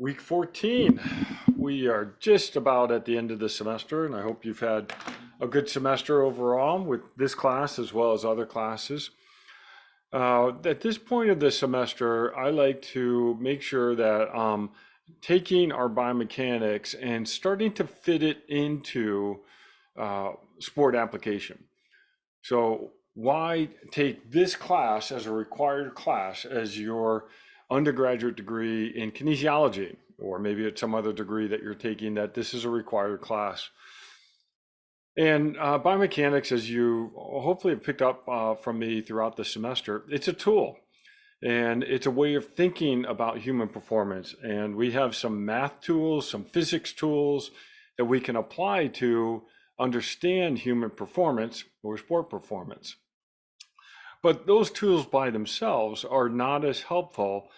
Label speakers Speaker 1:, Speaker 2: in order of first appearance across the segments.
Speaker 1: Week 14. We are just about at the end of the semester, and I hope you've had a good semester overall with this class as well as other classes. At this point of the semester, I like to make sure that taking our biomechanics and starting to fit it into sport application. So why take this class as a required class as your undergraduate degree in kinesiology, or maybe it's some other degree that you're taking that this is a required class. And biomechanics, as you hopefully have picked up from me throughout the semester, it's a tool and it's a way of thinking about human performance. And we have some math tools, some physics tools that we can apply to understand human performance or sport performance. But those tools by themselves are not as helpful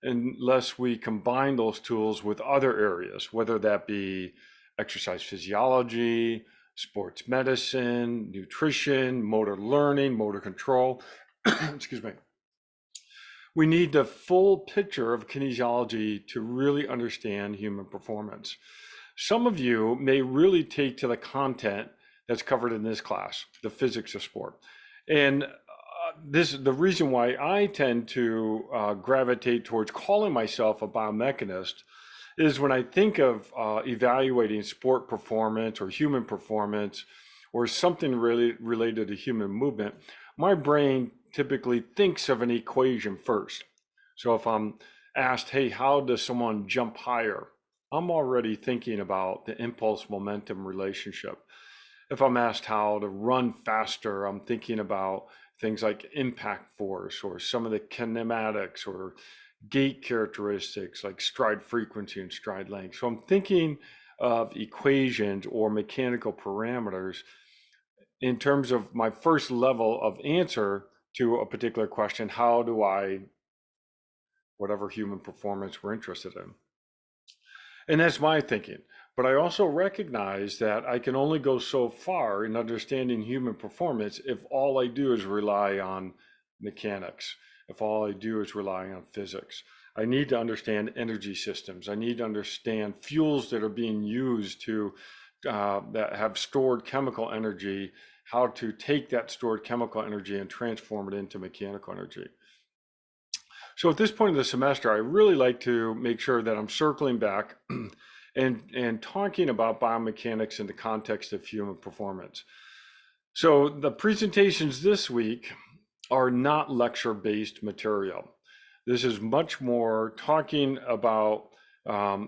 Speaker 1: unless we combine those tools with other areas, whether that be exercise physiology, sports medicine, nutrition, motor learning, motor control. Excuse me. We need the full picture of kinesiology to really understand human performance. Some of you may really take to the content that's covered in this class, the physics of sport. And this is the reason why I tend to gravitate towards calling myself a biomechanist is when I think of evaluating sport performance or human performance or something really related to human movement, my brain typically thinks of an equation first. So if I'm asked, hey, how does someone jump higher? I'm already thinking about the impulse momentum relationship. If I'm asked how to run faster, I'm thinking about things like impact force or some of the kinematics or gait characteristics like stride frequency and stride length. So I'm thinking of equations or mechanical parameters in terms of my first level of answer to a particular question. How do I, whatever human performance we're interested in? And that's my thinking. But I also recognize that I can only go so far in understanding human performance if all I do is rely on mechanics, if all I do is rely on physics. I need to understand energy systems. I need to understand fuels that are being used to that have stored chemical energy, how to take that stored chemical energy and transform it into mechanical energy. So at this point of the semester, I really like to make sure that I'm circling back and talking about biomechanics in the context of human performance. So the presentations this week are not lecture-based material. This is much more talking about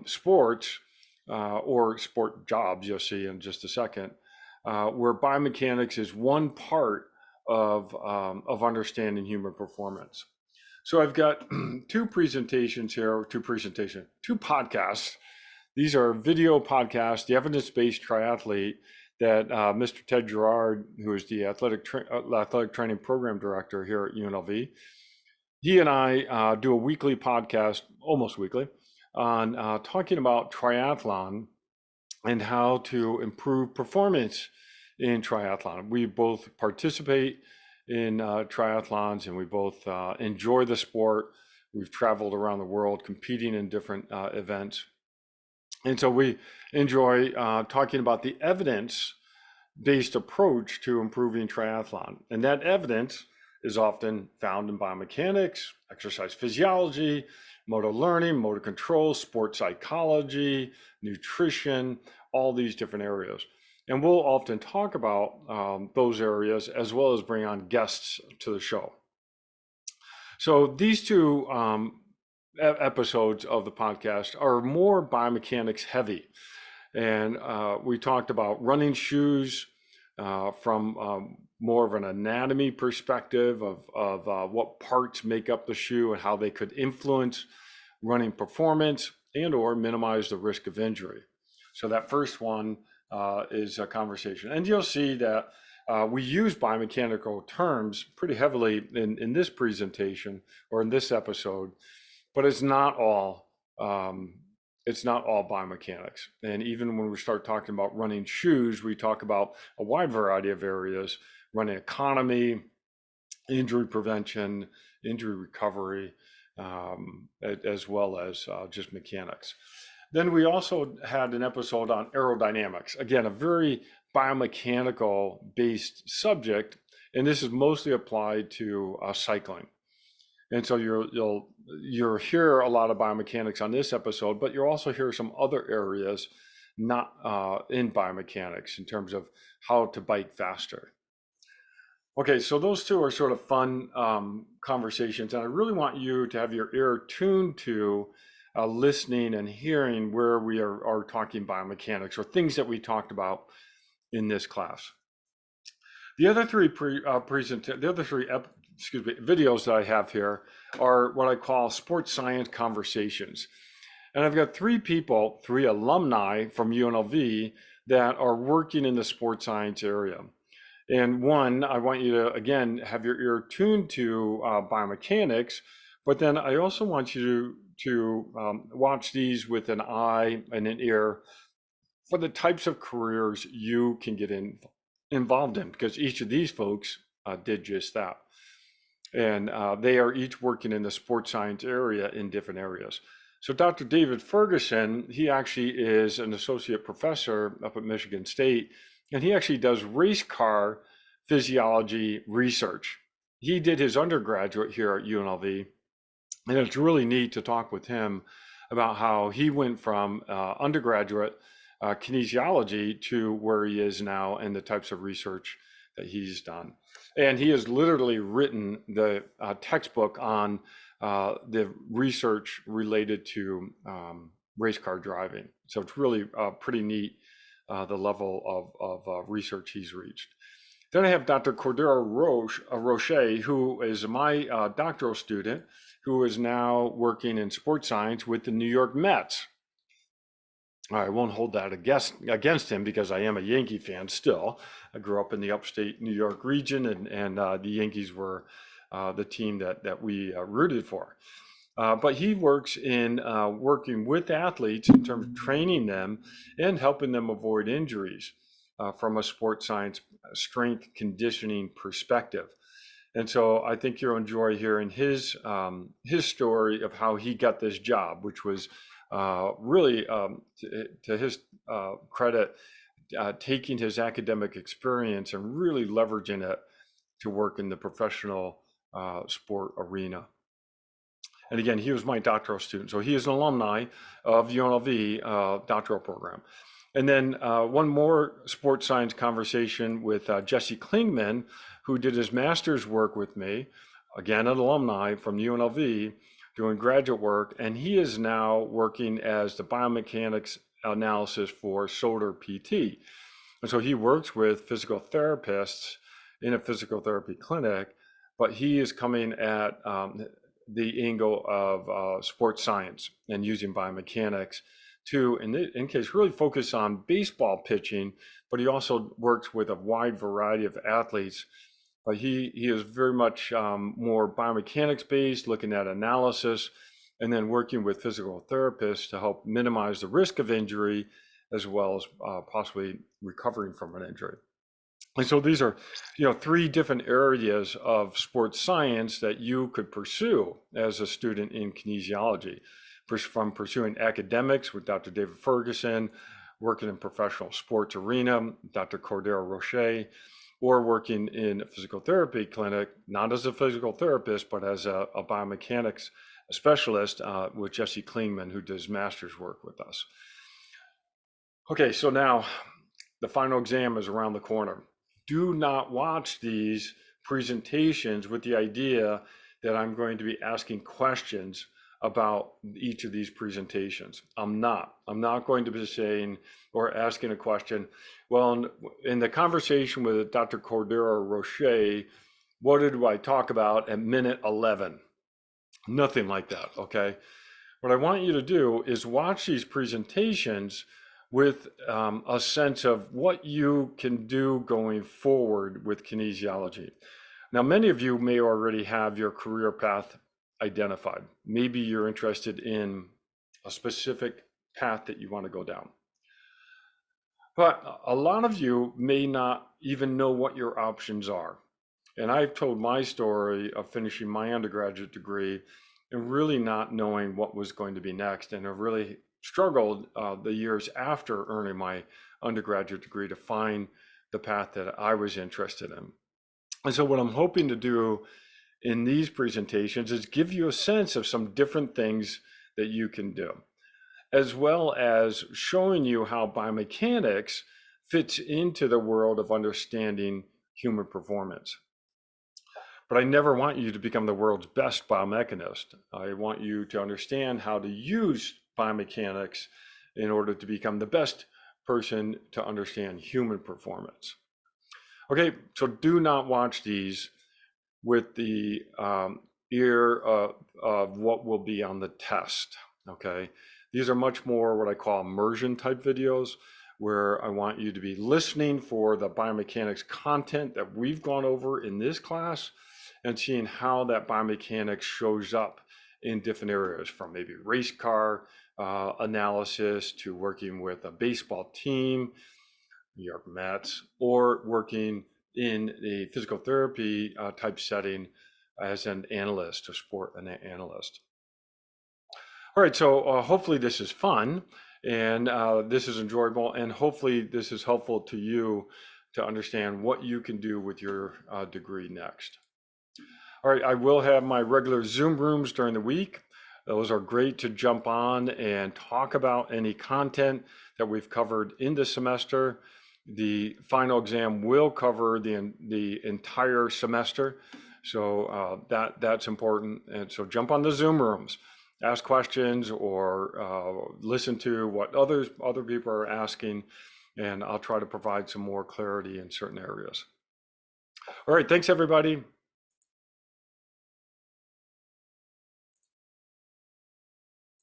Speaker 1: sports or sport jobs, you'll see in just a second, where biomechanics is one part of understanding human performance. So I've got two presentations here, two podcasts. These are video podcasts, the evidence-based triathlete that Mr. Ted Gerard, who is the athletic training program director here at UNLV, he and I do a weekly podcast, almost weekly, on talking about triathlon and how to improve performance in triathlon. We both participate in triathlons and we both enjoy the sport. We've traveled around the world competing in different events. And so we enjoy talking about the evidence-based approach to improving triathlon. And that evidence is often found in biomechanics, exercise physiology, motor learning, motor control, sports psychology, nutrition, all these different areas. And we'll often talk about those areas as well as bring on guests to the show. So these two episodes of the podcast are more biomechanics heavy. And we talked about running shoes from more of an anatomy perspective of what parts make up the shoe and how they could influence running performance and or minimize the risk of injury. So that first one is a conversation. And you'll see that we use biomechanical terms pretty heavily in this presentation or in this episode, but it's not all biomechanics. And even when we start talking about running shoes, we talk about a wide variety of areas: running economy, injury prevention, injury recovery, as well as just mechanics. Then we also had an episode on aerodynamics. Again, a very biomechanical based subject, and this is mostly applied to cycling. And so you'll hear a lot of biomechanics on this episode, but you'll also hear some other areas not in biomechanics in terms of how to bike faster. Okay, so those two are sort of fun conversations, and I really want you to have your ear tuned to listening and hearing where we are talking biomechanics or things that we talked about in this class. The other three videos that I have here are what I call sports science conversations. And I've got three people, three alumni from UNLV that are working in the sports science area. And one, I want you to, again, have your ear tuned to biomechanics, but then I also want you to watch these with an eye and an ear for the types of careers you can get involved in, because each of these folks did just that. And they are each working in the sports science area in different areas. So Dr. David Ferguson, he actually is an associate professor up at Michigan State, and he actually does race car physiology research. He did his undergraduate here at UNLV, and it's really neat to talk with him about how he went from undergraduate kinesiology to where he is now and the types of research that he's done. And he has literally written the textbook on the research related to race car driving. So it's really pretty neat, the level of research he's reached. Then I have Dr. Cordero Roche, who is my doctoral student, who is now working in sports science with the New York Mets. I won't hold that against him because I am a Yankee fan still. I grew up in the upstate New York region, and the Yankees were the team that we rooted for. But he works in working with athletes in terms of training them and helping them avoid injuries from a sports science strength conditioning perspective. And so I think you'll enjoy hearing his story of how he got this job, which was really, to his credit, taking his academic experience and really leveraging it to work in the professional sport arena. And again, he was my doctoral student. So he is an alumni of UNLV doctoral program. And then one more sports science conversation with Jesse Klingman, who did his master's work with me, again, an alumni from UNLV, doing graduate work. And he is now working as the biomechanics analysis for Solar PT. And so he works with physical therapists in a physical therapy clinic, but he is coming at the angle of sports science and using biomechanics to, in case, really focus on baseball pitching, but he also works with a wide variety of athletes. But he is very much more biomechanics based, looking at analysis, and then working with physical therapists to help minimize the risk of injury, as well as possibly recovering from an injury. And so these are, three different areas of sports science that you could pursue as a student in kinesiology, from pursuing academics with Dr. David Ferguson, working in professional sports arena, Dr. Cordero Roche, or working in a physical therapy clinic, not as a physical therapist, but as a biomechanics specialist with Jesse Klingman, who does master's work with us. Okay, so now the final exam is around the corner. Do not watch these presentations with the idea that I'm going to be asking questions about each of these presentations. I'm not going to be saying or asking a question, well, in the conversation with Dr. Cordero Roche, what did I talk about at minute 11? Nothing like that, okay? What I want you to do is watch these presentations with a sense of what you can do going forward with kinesiology. Now, many of you may already have your career path identified. Maybe you're interested in a specific path that you want to go down. But a lot of you may not even know what your options are. And I've told my story of finishing my undergraduate degree and really not knowing what was going to be next. And I really struggled the years after earning my undergraduate degree to find the path that I was interested in. And so what I'm hoping to do in these presentations is give you a sense of some different things that you can do, as well as showing you how biomechanics fits into the world of understanding human performance. But I never want you to become the world's best biomechanist. I want you to understand how to use biomechanics in order to become the best person to understand human performance. Okay, so do not watch these with the ear of what will be on the test, okay? These are much more what I call immersion type videos, where I want you to be listening for the biomechanics content that we've gone over in this class and seeing how that biomechanics shows up in different areas, from maybe race car analysis to working with a baseball team, New York Mets, or working in a physical therapy type setting as an analyst, a sport analyst. All right, so hopefully this is fun and this is enjoyable, and hopefully this is helpful to you to understand what you can do with your degree next. All right, I will have my regular Zoom rooms during the week. Those are great to jump on and talk about any content that we've covered in the semester. The final exam will cover the entire semester, so that's important. And so jump on the Zoom rooms, ask questions, or listen to what other people are asking, and I'll try to provide some more clarity in certain areas. All right, thanks everybody.